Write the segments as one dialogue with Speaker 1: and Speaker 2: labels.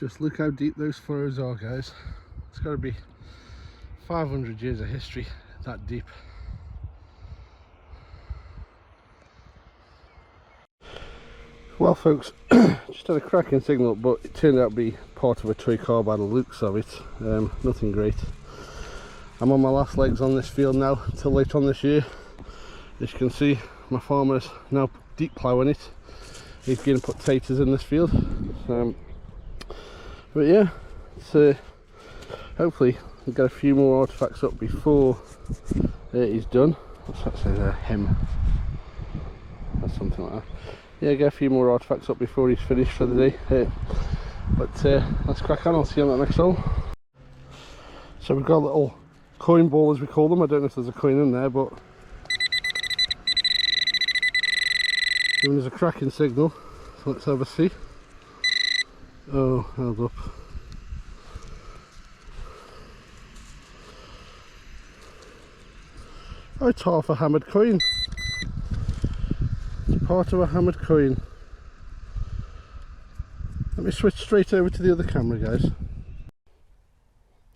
Speaker 1: Just look how deep those furrows are, guys. It's got to be 500 years of history that deep. Well folks, just had a cracking signal, but it turned out to be part of a toy car by the looks of it. Nothing great. I'm on my last legs on this field now until late on this year. As you can see, my farmer's now deep ploughing it. He's going to put taters in this field. But yeah, so hopefully we'll get a few more artifacts up before he's done. What's that say there? Hem. Or something like that. Yeah, get a few more artifacts up before he's finished for the day. But let's crack on. I'll see you on that next hole. So we've got a little coin ball, as we call them. I don't know if there's a coin in there, but giving us a cracking signal. So let's have a see. Oh, held up. Oh, it's half a hammered coin. It's part of a hammered coin. Let me switch straight over to the other camera, guys.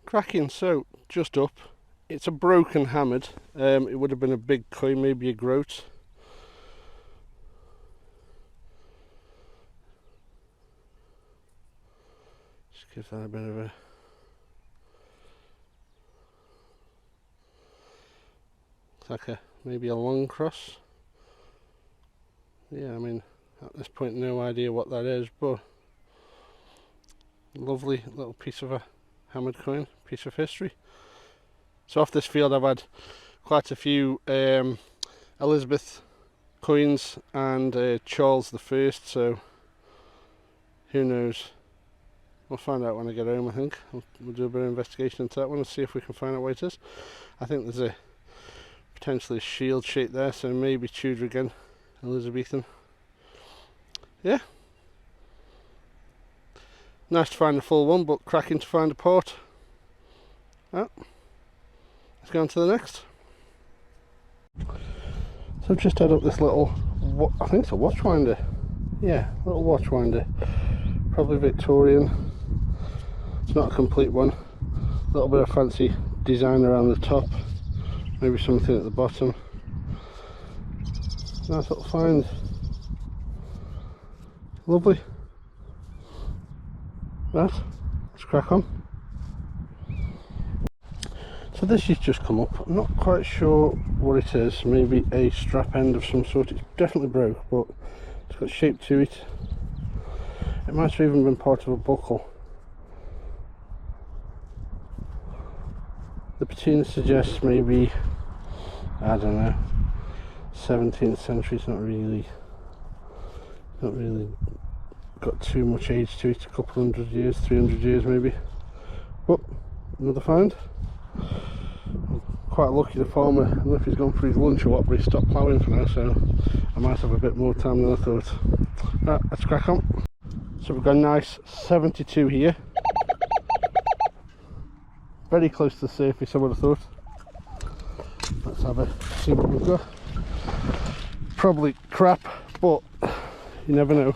Speaker 1: Cracking, so just up. It's a broken hammered. It would have been a big coin, maybe a groat. Just give that a bit of a... It's like maybe a long cross. Yeah, I mean, at this point no idea what that is, but lovely little piece of a hammered coin, piece of history. So off this field I've had quite a few Elizabeth coins and Charles I, so who knows. We'll find out when I get home, I think. We'll do a bit of investigation into that one and see if we can find out what it is. I think there's a potentially shield shape there, so maybe Tudor again, Elizabethan. Yeah. Nice to find the full one, but cracking to find a part. Oh. Let's go on to the next. So I've just had up this little, I think it's a watch winder. Yeah, little watch winder. Probably Victorian. It's not a complete one. A little bit of fancy design around the top. Maybe something at the bottom. Nice little find. Lovely. Right, let's crack on. So this has just come up. I'm not quite sure what it is. Maybe a strap end of some sort. It's definitely broke, but it's got shape to it. It might have even been part of a buckle. The patina suggests maybe, I don't know, 17th century. It's not really got too much age to it. A couple 100 years, 300 years maybe. But another find. I'm quite lucky the farmer, I don't know if he's gone for his lunch or what, but he stopped ploughing for now, so I might have a bit more time than I thought. Right, let's crack on. So we've got a nice 72 here. Very close to the surface, I would have thought. Let's have a see what we've got. Probably crap, but you never know.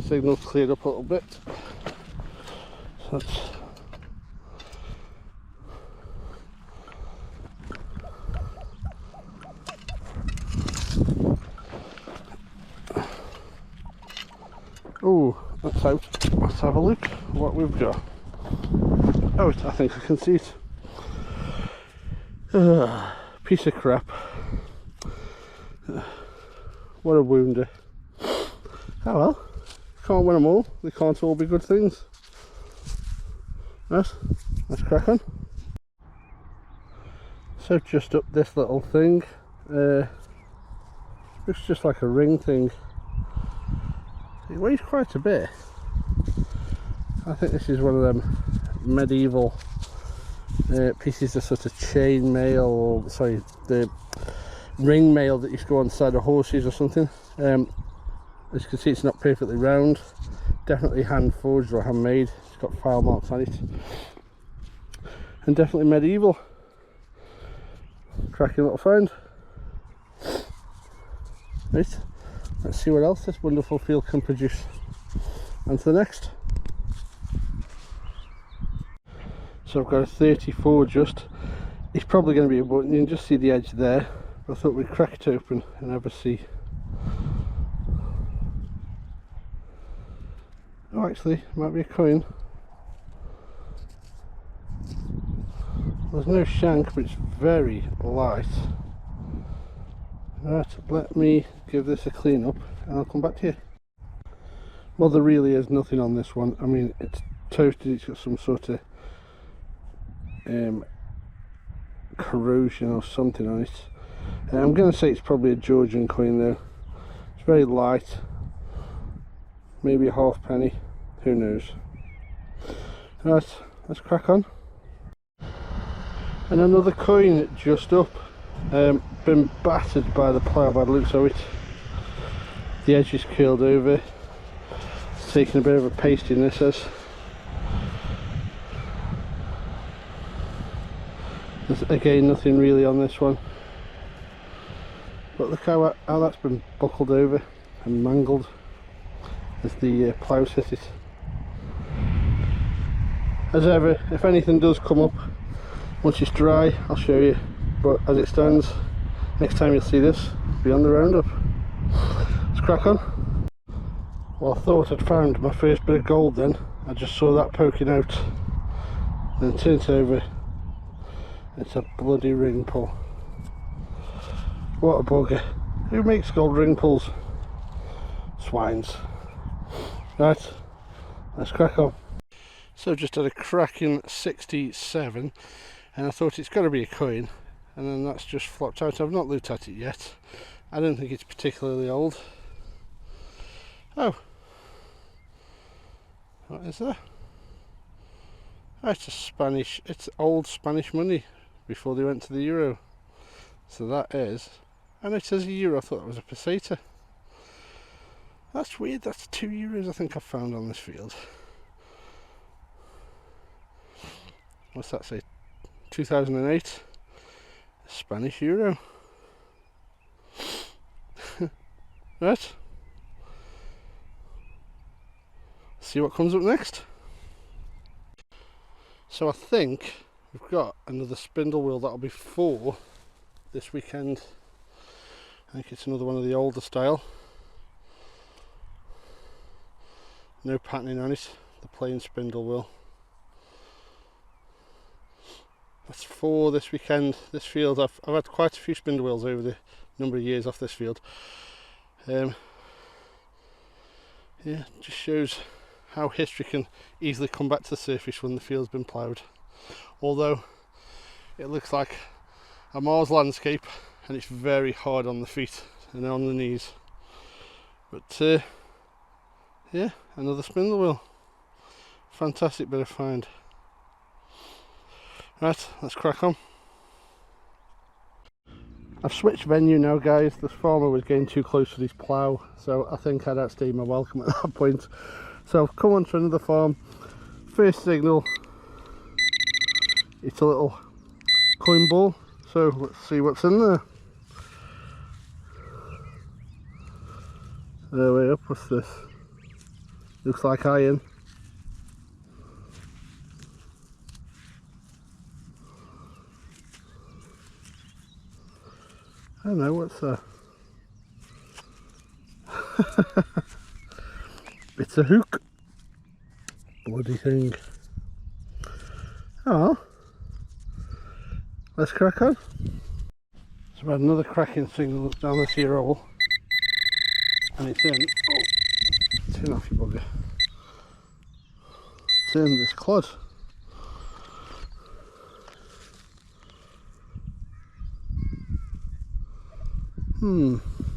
Speaker 1: Signal's cleared up a little bit. So that's oh, that's out. Let's have a look what we've got. Oh, I think I can see it. Piece of crap. What a wounder. Oh well, can't win them all. They can't all be good things. Right, let's crack on. So just up this little thing. It's just like a ring thing. It weighs quite a bit. I think this is one of them medieval pieces of sort of chain mail, or sorry, the ring mail that used to go on the side of horses or something. As you can see, it's not perfectly round. Definitely hand forged or handmade. It's got file marks on it. And definitely medieval. Cracking little find. Right, Let's see what else this wonderful field can produce. On to the next. So I've got a 34 just. It's probably going to be a button. You can just see the edge there. I thought we'd crack it open and have a see. Oh, actually, it might be a coin. There's no shank, but it's very light. Right, let me give this a clean up and I'll come back to you. Well, there really is nothing on this one. I mean, it's toasted, it's got some sort of corrosion or something on it. I'm going to say it's probably a Georgian coin though. It's very light, maybe a halfpenny, who knows. Right, let's crack on. And another coin just up, been battered by the plough by the looks of it. The edge is curled over, it's taken a bit of a pasting, this has. There's again nothing really on this one, but look how that's been buckled over and mangled as the ploughs hit it. As ever, if anything does come up once it's dry, I'll show you, but as it stands, next time you'll see this, be on the roundup. Let's crack on. Well, I thought I'd found my first bit of gold then. I just saw that poking out, then turned it over. It's a bloody ring pull. What a bugger. Who makes gold ring pulls? Swines. Right, let's crack on. So just had a cracking 67 and I thought it's got to be a coin, and then that's just flopped out. I've not looked at it yet. I don't think it's particularly old. Oh, what is that? Oh, it's old Spanish money before they went to the euro. So that is, and it says a euro. I thought that was a peseta. That's weird. That's €2 I think I found on this field. What's that say? 2008 Spanish euro. Right, see what comes up next. So I think we've got another spindle wheel that'll be 4 this weekend. I think it's another one of the older style. No patterning on it, the plain spindle wheel. That's 4 this weekend. This field, I've had quite a few spindle wheels over the number of years off this field. Yeah, just shows how history can easily come back to the surface when the field's been ploughed. Although it looks like a Mars landscape and it's very hard on the feet and on the knees. But yeah, another spindle wheel. Fantastic bit of find. Right, let's crack on. I've switched venue now, guys. This farmer was getting too close to his plough, so I think I'd outstayed my welcome at that point. So I've come on to another farm. First signal, it's a little coin ball, so let's see what's in there. There way up, what's this? Looks like iron. I don't know, what's that? It's a hook. Bloody thing. Oh, let's crack on. So I've had another cracking signal down this here hole, and it's in. Oh, turn off your bugger. It's in this clod.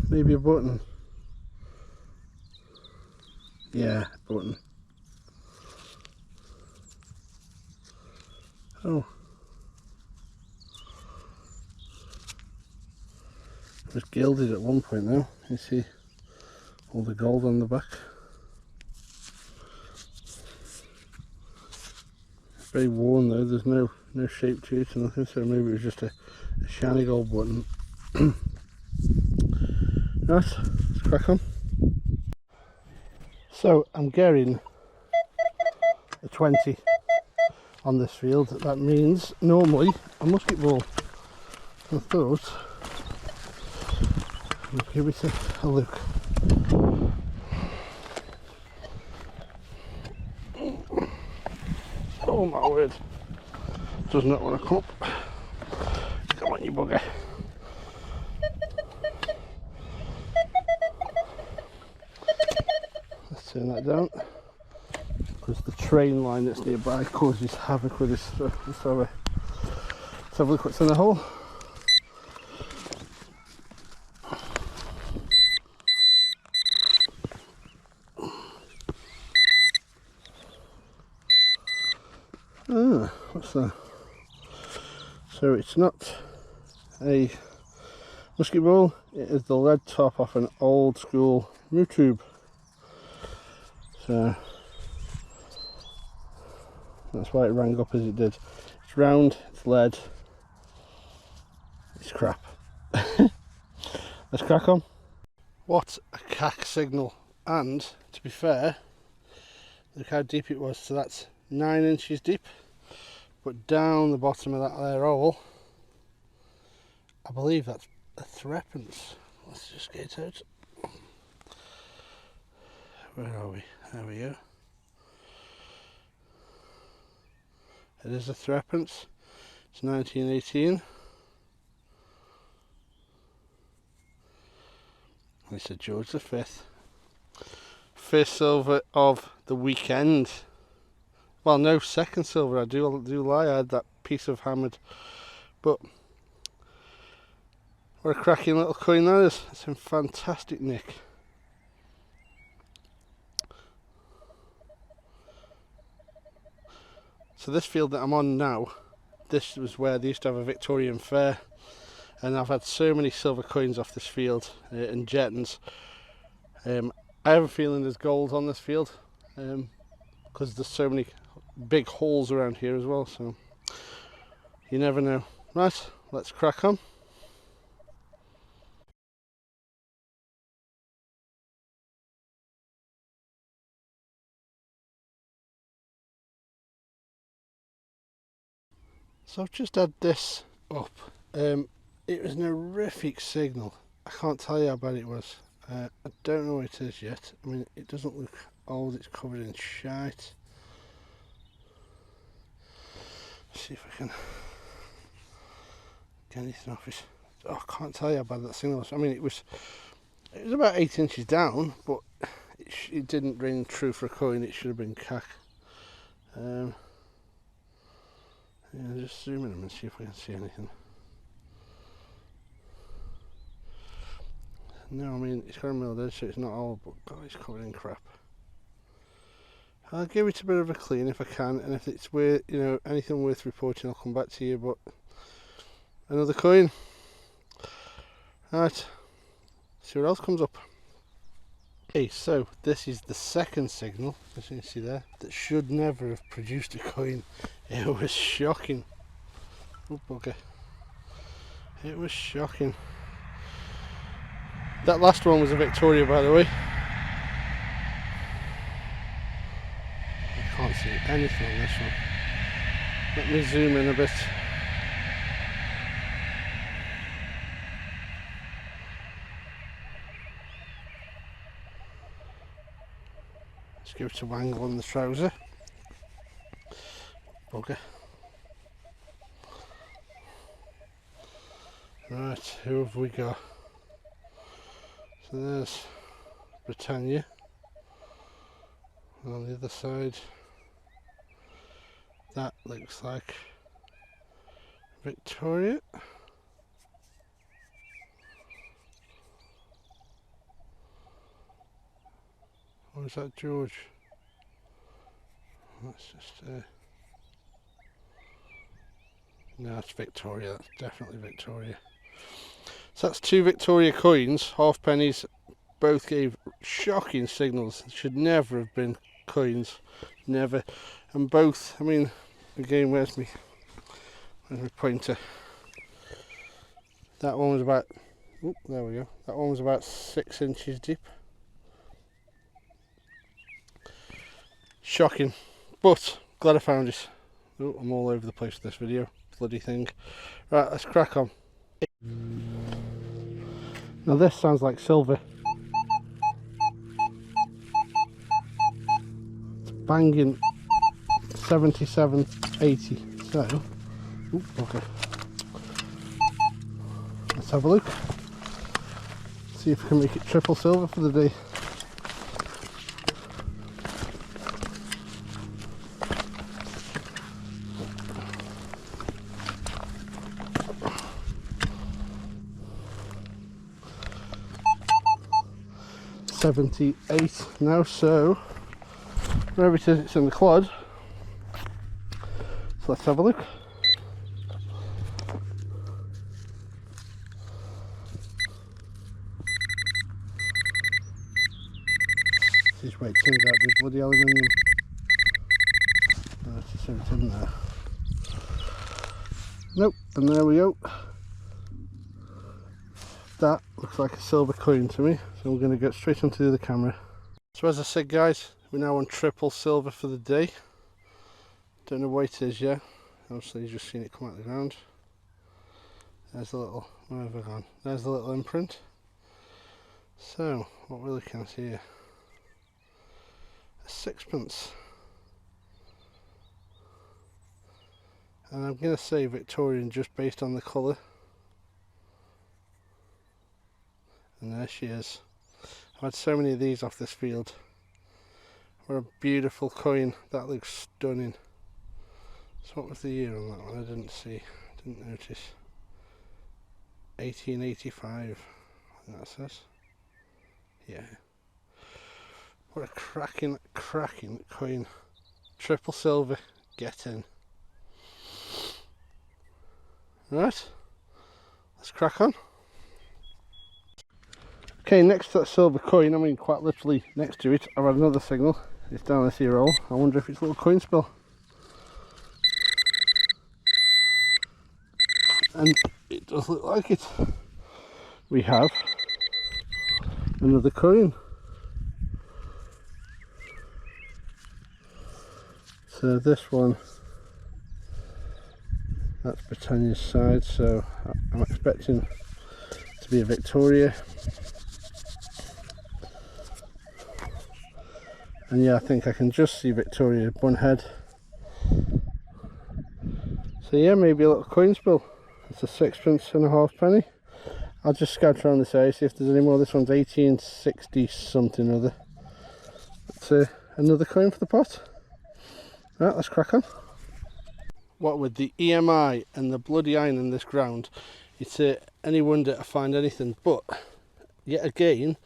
Speaker 1: Maybe a button. Yeah, button. Oh. It was gilded at one point though. You see all the gold on the back. Very worn though, there's no shape to it or nothing, so maybe it was just a shiny gold button. Right, let's crack on. So I'm getting a 20 on this field. That means normally a musket ball. I thought we'll give it a look. Oh my word, does not want to come up. Come on, you bugger. Let's turn that down, because the train line that's nearby causes havoc with this. So let's have a look what's in the hole. Ah, what's that? So it's not a musket ball, it is the lead top off an old school moo tube. So that's why it rang up as it did. It's round, it's lead, it's crap. Let's crack on. What a cack signal, and to be fair, look how deep it was. So that's 9 inches deep, but down the bottom of that there hole, I believe that's a threepence. Let's just get it out. Where are we? There we go. It is a threepence. It's 1918. It's a George V. First silver of the weekend. Well, no, second silver. I do lie. I had that piece of hammered, but what a cracking little coin that is. It's in fantastic nick. So this field that I'm on now, this was where they used to have a Victorian fair, and I've had so many silver coins off this field and jettons. I have a feeling there's gold on this field, because there's so many big holes around here as well, so you never know. Right, let's crack on. So I've just had this up. It was an horrific signal. I can't tell you how bad it was. I don't know what it is yet. I mean, it doesn't look old, it's covered in shite. Let's see if I can get anything off it. Oh, I can't tell you how bad that signal was. I mean, it was about 8 inches down, but it didn't ring true for a coin. It should have been cack. Yeah, just zoom in and see if I can see anything. No, I mean, it's got a milled edge, so it's not old, but God, it's covered in crap. I'll give it a bit of a clean if I can, and if it's worth, anything worth reporting, I'll come back to you. But another coin. Right, see what else comes up. Okay, so this is the second signal, as you can see there, that should never have produced a coin. It was shocking. Oh bugger. It was shocking. That last one was a Victoria, by the way. I can't see anything on this one. Let me zoom in a bit. Let's give it a wangle on the trouser. Bugger. Right, who have we got? So there's Britannia. And on the other side, that looks like Victoria. Or is that George? That's just no, it's Victoria. That's definitely Victoria. So that's 2 Victoria coins, half pennies. Both gave shocking signals. Should never have been coins, never. And both, I mean, again, where's my pointer? That one was about, oh, there we go. That one was about 6 inches deep. shocking, but glad I found it. Oh, I'm all over the place with this video, bloody thing. Right, let's crack on. Now this sounds like silver. It's banging 77.80. So, okay. Let's have a look. See if we can make it triple silver for the day. $78 now, so wherever it is, it's in the clod. So let's have a look. This is where it turns out to be bloody aluminium. Let's just see what's in there. Nope, and there we go. That looks like a silver coin to me, so we're going to get straight onto the other camera. So as I said guys, we're now on triple silver for the day. Don't know what it is yet. Obviously you've just seen it come out of the ground. There's the little, where have I gone? There's the little imprint. So what we're looking at here, a sixpence. And I'm going to say Victorian just based on the colour. And there she is. I've had so many of these off this field. What a beautiful coin. That looks stunning. So what was the year on that one? I didn't see. Didn't notice. 1885. I think that says. Yeah. What a cracking coin. Triple silver. Get in. Right. Let's crack on. Okay, next to that silver coin, I mean quite literally next to it, I've had another signal. It's down this here hole. I wonder if it's a little coin spill. And it does look like it. We have another coin. So this one, that's Britannia's side, so I'm expecting to be a Victoria. And yeah, I think I can just see Victoria Bunhead. So yeah, maybe a little coin spill. It's a sixpence and a halfpenny. I'll just scout around this area, see if there's any more. This one's 1860 something or other. It's another coin for the pot. Right, let's crack on. What with the EMI and the bloody iron in this ground, it's any wonder to find anything. But yet again,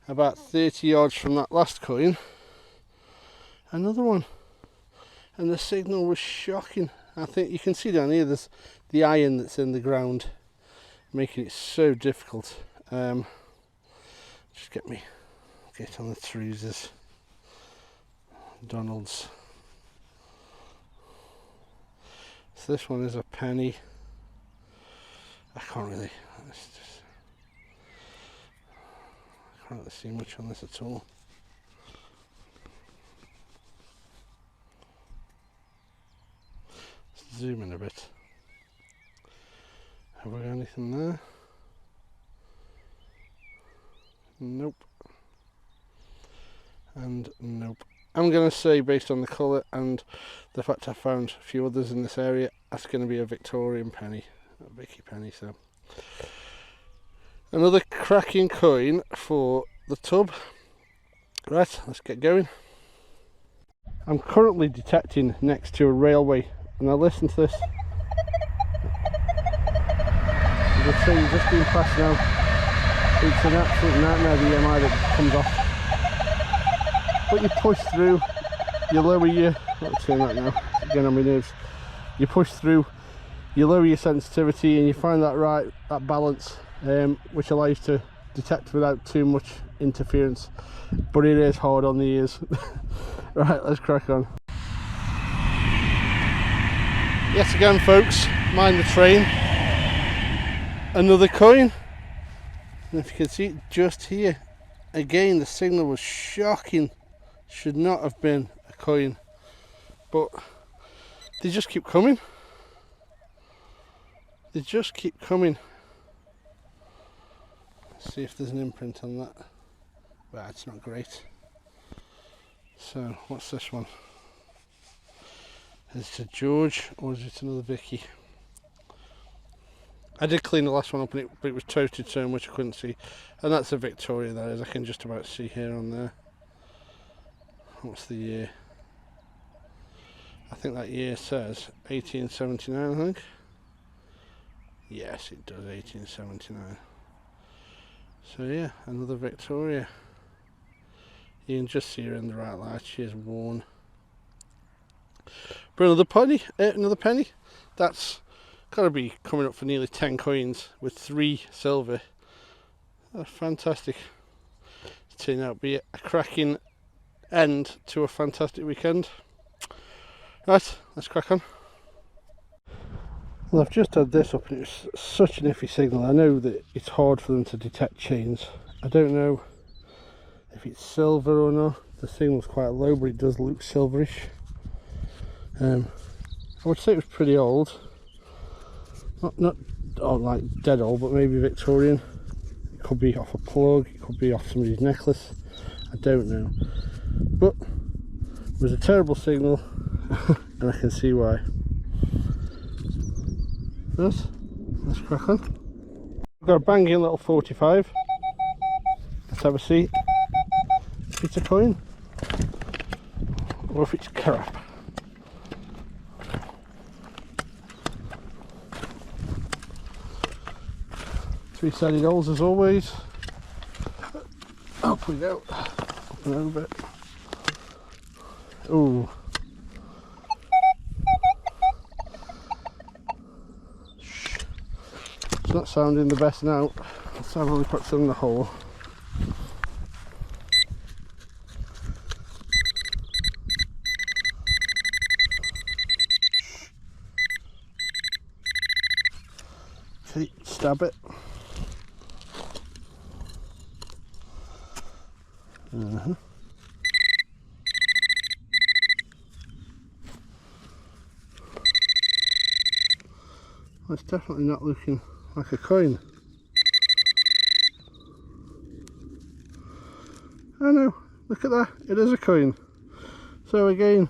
Speaker 1: about 30 yards from that last coin, another one, and the signal was shocking. I think you can see down here there's the iron that's in the ground, making it so difficult. Just get on the Teresa's, Donald's. So this one is a penny. I can't really see much on this at all. Zoom in a bit. Have we got anything there? Nope. And nope. I'm going to say, based on the colour and the fact I found a few others in this area, that's going to be a Victorian penny, a Vicky penny. So another cracking coin for the tub. Right, let's get going. I'm currently detecting next to a railway. And now listen to this. As I say, you've just been past now. It's an absolute nightmare, the EMI that comes off. But you push through, you lower your... Let's turn that now, it's getting on my nerves. You push through, you lower your sensitivity, and you find that balance, which allows you to detect without too much interference. But it is hard on the ears. Right, let's crack on. Yet again folks, mind the train, another coin, and if you can see it just here, again the signal was shocking, should not have been a coin, but they just keep coming. They just keep coming. Let's see if there's an imprint on that. Well, it's not great. So, what's this one? Is it a George or is it another Vicky? I did clean the last one up, but it was toasted so much I couldn't see. And that's a Victoria, that is. I can just about see here on there. What's the year? I think that year says 1879, I think. Yes, it does, 1879. So yeah, another Victoria. You can just see her in the right light. She is worn. But another penny. That's got to be coming up for nearly 10 coins with 3 silver. That's fantastic. It's turned out to be a cracking end to a fantastic weekend. Right, let's crack on. Well, I've just had this up and it's such an iffy signal. I know that it's hard for them to detect chains. I don't know if it's silver or not. The signal's quite low, but it does look silverish. I would say it was pretty old. Not like dead old, but maybe Victorian. It could be off a plug, it could be off somebody's necklace. I don't know. But it was a terrible signal, and I can see why. Let's crack on. We've got a banging little 45. Let's have a see if it's a coin or if it's crap. Three-sided holes as always. Up we go. Up and over. Ooh. It's not sounding the best now. Let's have a look at some in the hole. Okay, stab it. Well, it's definitely not looking like a coin. Oh no, look at that, it is a coin. So again,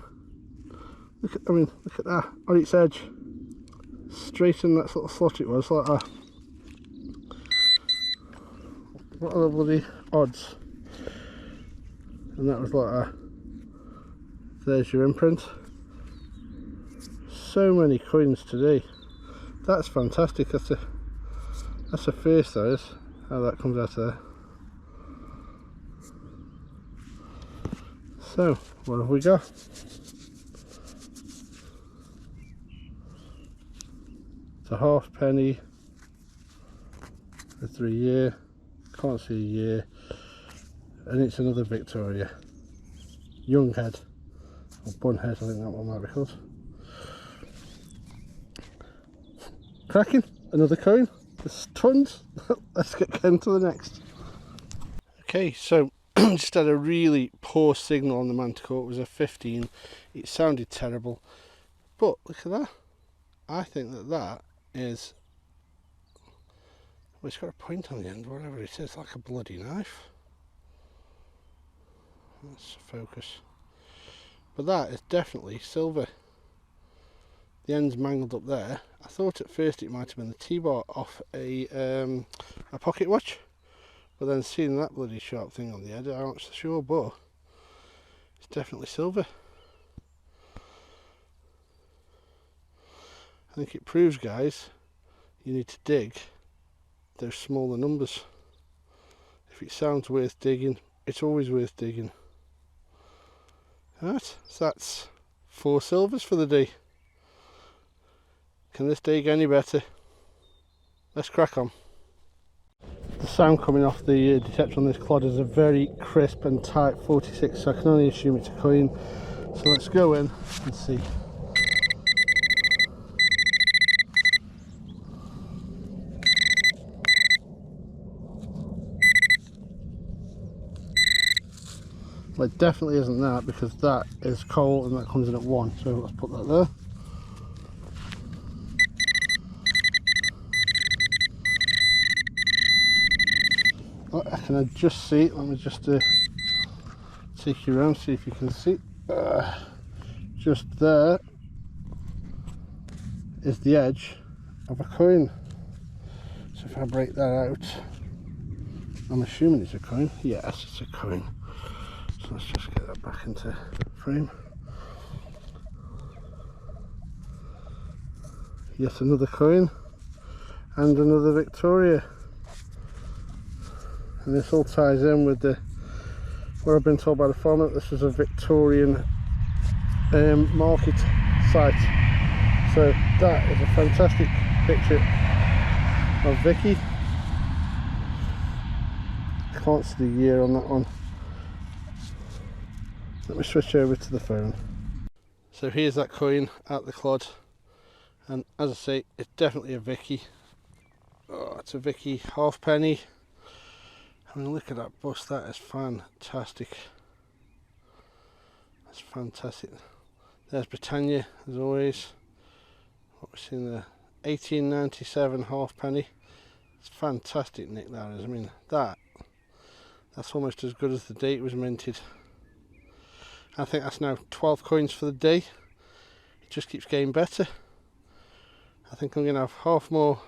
Speaker 1: look at that, on its edge, straight in that little slot it was, like that. What are the bloody odds? And that was like that. There's your imprint. So many coins today. That's fantastic. That's a face, that is. How that comes out of there. So, what have we got? It's a half penny. A 3 year. Can't see a year. And it's another Victoria. Young head. Or bun head, I think that one might be called. Cracking, another coin. There's tons. Let's get Ken to the next. Okay, so just had a really poor signal on the Manticore. It was a 15. It sounded terrible. But look at that. I think that is, well, it's got a point on the end, whatever it is, like a bloody knife. Let's focus. But that is definitely silver. The end's mangled up there. I thought at first it might have been the T-bar off a pocket watch, but then seeing that bloody sharp thing on the end, I'm not so sure, but it's definitely silver. I think it proves, guys, you need to dig those smaller numbers. If it sounds worth digging, it's always worth digging. Right, so that's 4 silvers for the day. Can this day get any better? Let's crack on. The sound coming off the detector on this clod is a very crisp and tight 46, so I can only assume it's a coin. So let's go in and see. Well, it definitely isn't that, because that is coal and that comes in at 1, so let's put that there. Oh, I can just see, let me just take you around, see if you can see. Just there is the edge of a coin. So if I break that out, I'm assuming it's a coin. Yes, it's a coin. So let's just get that back into frame. Yet another coin and another Victoria. And this all ties in with what I've been told by the farmer, that this is a Victorian market site. So that is a fantastic picture of Vicky. Can't see the year on that one. Let me switch over to the phone. So here's that coin at the clod, and as I say, it's definitely a Vicky. Oh, it's a Vicky halfpenny. I mean, look at that bust, that is fantastic. That's fantastic. There's Britannia, as always. What we're seeing there, 1897 halfpenny. It's fantastic nick, that is. I mean, that's almost as good as the date it was minted. I think that's now 12 coins for the day. It just keeps getting better. I think I'm going to have half an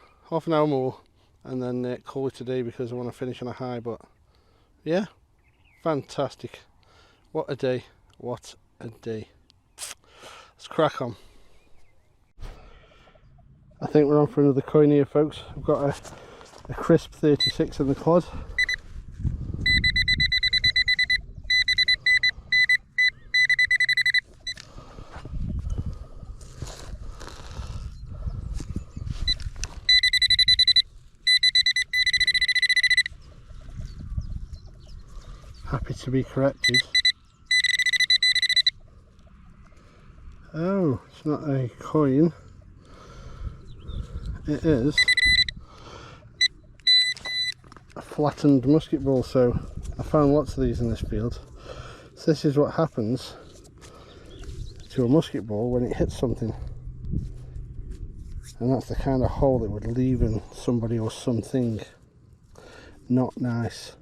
Speaker 1: hour more, and then call it a day, because I want to finish on a high. But yeah, fantastic. What a day, what a day. Let's crack on. I think we're on for another coin here, folks. I've got a crisp 36 in the clod. Happy to be corrected. Oh, it's not a coin. It is a flattened musket ball. So I found lots of these in this field. So this is what happens to a musket ball when it hits something. And that's the kind of hole it would leave in somebody or something. Not nice.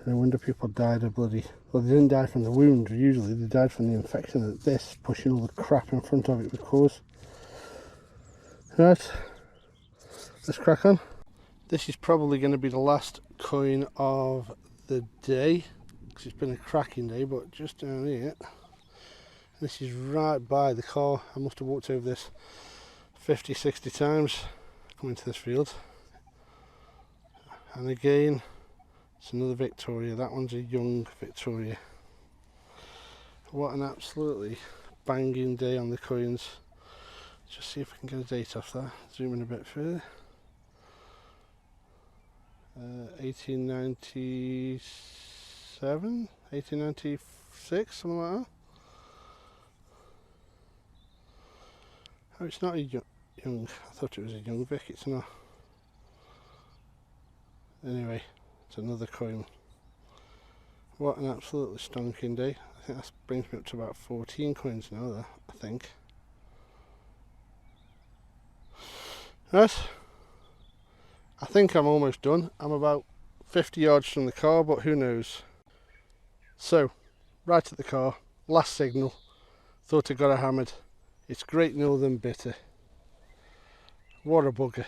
Speaker 1: No wonder people died of bloody... Well, they didn't die from the wound, usually they died from the infection that this, pushing all the crap in front of it, would cause. Right, let's crack on. This is probably going to be the last coin of the day, because it's been a cracking day, but just down here. This is right by the car. I must have walked over this 50-60 times coming to this field. And again, it's another Victoria. That one's a young Victoria. What an absolutely banging day on the coins. Just see if we can get a date off that. Zoom in a bit further. 1897, 1896, something like that. Oh, it's not a young. I thought it was a young Vic. It's not. Anyway, it's another coin. What an absolutely stonking day. I think that brings me up to about 14 coins now there, I think. Right, I think I'm almost done. I'm about 50 yards from the car, but who knows. So, right at the car, last signal, thought I got a hammered. It's Great Northern Bitter. What a bugger.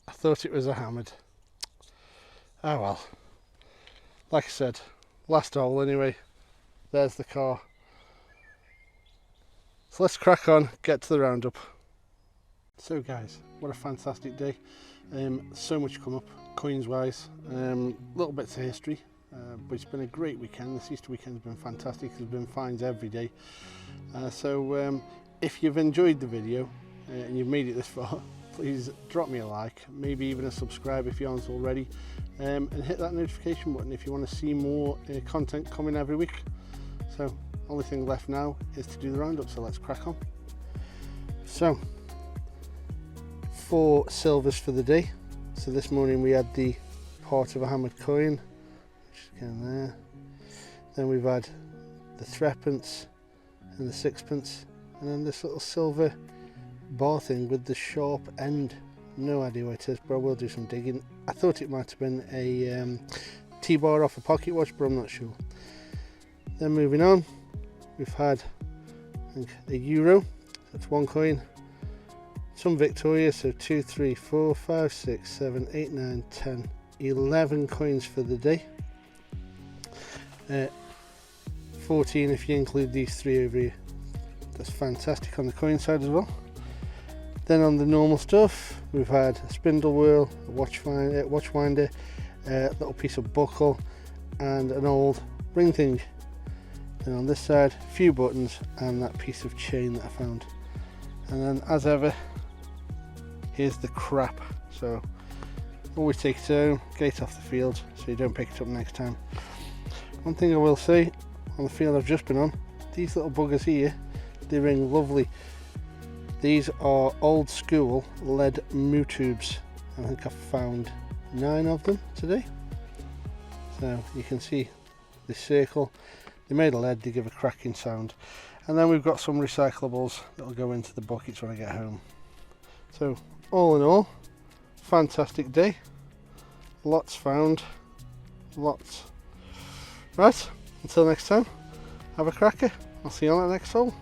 Speaker 1: I thought it was a hammered. Ah well, like I said, last hole anyway. There's the car. So let's crack on, get to the roundup. So guys, what a fantastic day. So much come up, coins wise, little bits of history, but it's been a great weekend. This Easter weekend's been fantastic. There's been finds every day. So if you've enjoyed the video and you've made it this far, please drop me a like, maybe even a subscribe if you aren't already, and hit that notification button if you want to see more content coming every week. So only thing left now is to do the roundup, so let's crack on. So 4 silvers for the day. So this morning we had the part of a hammered coin, which is again there. Then we've had the threepence and the sixpence, and then this little silver bar thing with the sharp end. No idea what it is, but I will do some digging. I thought it might have been a T-bar off a pocket watch, but I'm not sure. Then moving on, we've had, I think, a euro. That's 1 coin. Some Victoria, so 2, 3, 4, 5, 6, 7, 8, 9, 10, 11 coins for the day. 14 if you include these 3 over here. That's fantastic on the coin side as well. Then on the normal stuff, we've had a spindle wheel, a watch winder, a little piece of buckle, and an old ring thing. Then on this side, a few buttons and that piece of chain that I found. And then, as ever, here's the crap. So always take it home, get it off the field so you don't pick it up next time. One thing I will say, on the field I've just been on, these little buggers here, they ring lovely. These are old school lead moo tubes. I think I've found 9 of them today. So you can see this circle, they're made of lead, they give a cracking sound. And then we've got some recyclables that will go into the buckets when I get home. So all in all, fantastic day. Lots found, lots. Right, until next time, have a cracker. I'll see you on the next hole.